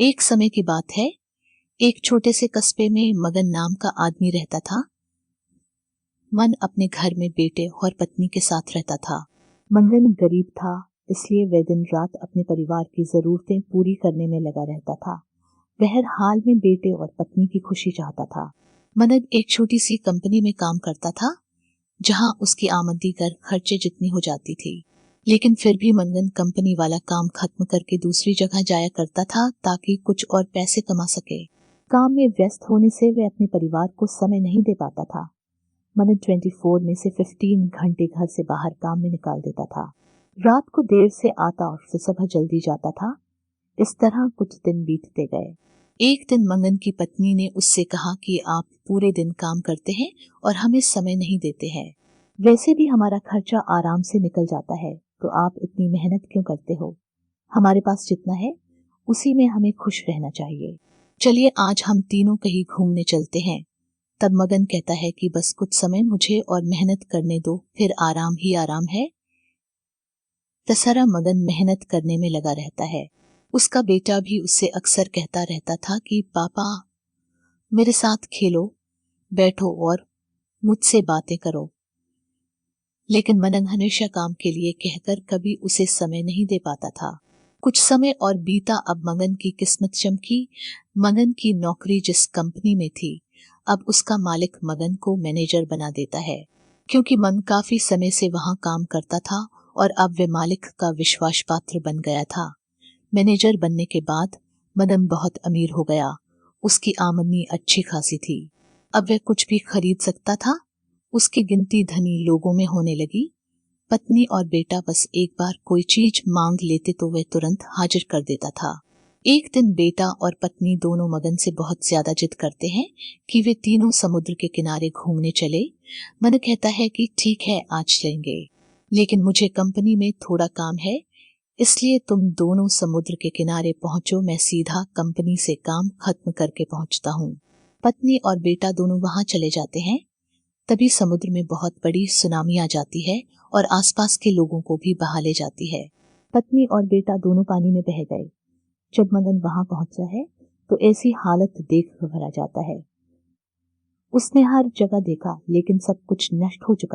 एक समय की बात है, एक छोटे से कस्बे में मगन नाम का आदमी रहता था। मन अपने घर में बेटे और पत्नी के साथ रहता था। मगन गरीब था, इसलिए वह दिन रात अपने परिवार की जरूरतें पूरी करने में लगा रहता था। वह हर हाल में बेटे और पत्नी की खुशी चाहता था। मनन एक छोटी सी कंपनी में काम करता था, जहां उसकी आमदनी कर खर्चे जितनी हो जाती थी। लेकिन फिर भी मनन कंपनी वाला काम खत्म करके दूसरी जगह जाया करता था ताकि कुछ और पैसे कमा सके। काम में व्यस्त होने से वह अपने परिवार को समय नहीं दे पाता था। मनन 24 में से 15 घंटे घर से बाहर काम में निकाल देता था। रात को देर से आता और सुबह जल्दी जाता था। इस तरह कुछ दिन बीतते गए। एक दिन मंगन की पत्नी ने उससे कहा कि आप पूरे दिन काम करते हैं और हमें समय नहीं देते हैं। वैसे भी हमारा खर्चा आराम से निकल जाता है, तो आप इतनी मेहनत क्यों करते हो? हमारे पास जितना है उसी में हमें खुश रहना चाहिए। चलिए आज हम तीनों कहीं घूमने चलते हैं। तब मगन कहता है कि बस कुछ समय मुझे और मेहनत करने दो, फिर आराम ही आराम है। दशहरा मगन मेहनत करने में लगा रहता है। उसका बेटा भी उससे अक्सर कहता रहता था कि पापा मेरे साथ खेलो, बैठो और मुझसे बातें करो। लेकिन मनन हमेशा काम के लिए कहकर कभी उसे समय नहीं दे पाता था। कुछ समय और बीता। अब मगन की किस्मत चमकी। मगन की नौकरी जिस कंपनी में थी, अब उसका मालिक मगन को मैनेजर बना देता है। क्योंकि मन काफी समय से वहां काम करता था और अब वे मालिक का विश्वास पात्र बन गया था। मैनेजर बनने के बाद मदन बहुत अमीर हो गया। उसकी आमदनी अच्छी खासी थी। अब वह कुछ भी खरीद सकता था। उसकी गिनती धनी लोगों में होने लगी। पत्नी और बेटा बस एक बार कोई चीज मांग लेते तो वह तुरंत हाजिर कर देता था। एक दिन बेटा और पत्नी दोनों मगन से बहुत ज्यादा जिद करते हैं कि वे तीनों समुद्र के किनारे घूमने चले। मन कहता है कि ठीक है, आज चलेंगे, लेकिन मुझे कंपनी में थोड़ा काम है, इसलिए तुम दोनों समुद्र के किनारे पहुंचो, मैं सीधा कंपनी से काम खत्म करके पहुंचता हूँ। पत्नी और बेटा दोनों वहां चले जाते हैं। तभी समुद्र में बहुत बड़ी सुनामी आ जाती है और आसपास के लोगों को भी बहा ले जाती है। पत्नी और बेटा दोनों पानी में बह गए। जब मगन वहां पहुंचा है तो ऐसी हालत देख घबरा जाता है। उसने हर जगह देखा, लेकिन सब कुछ नष्ट हो चुका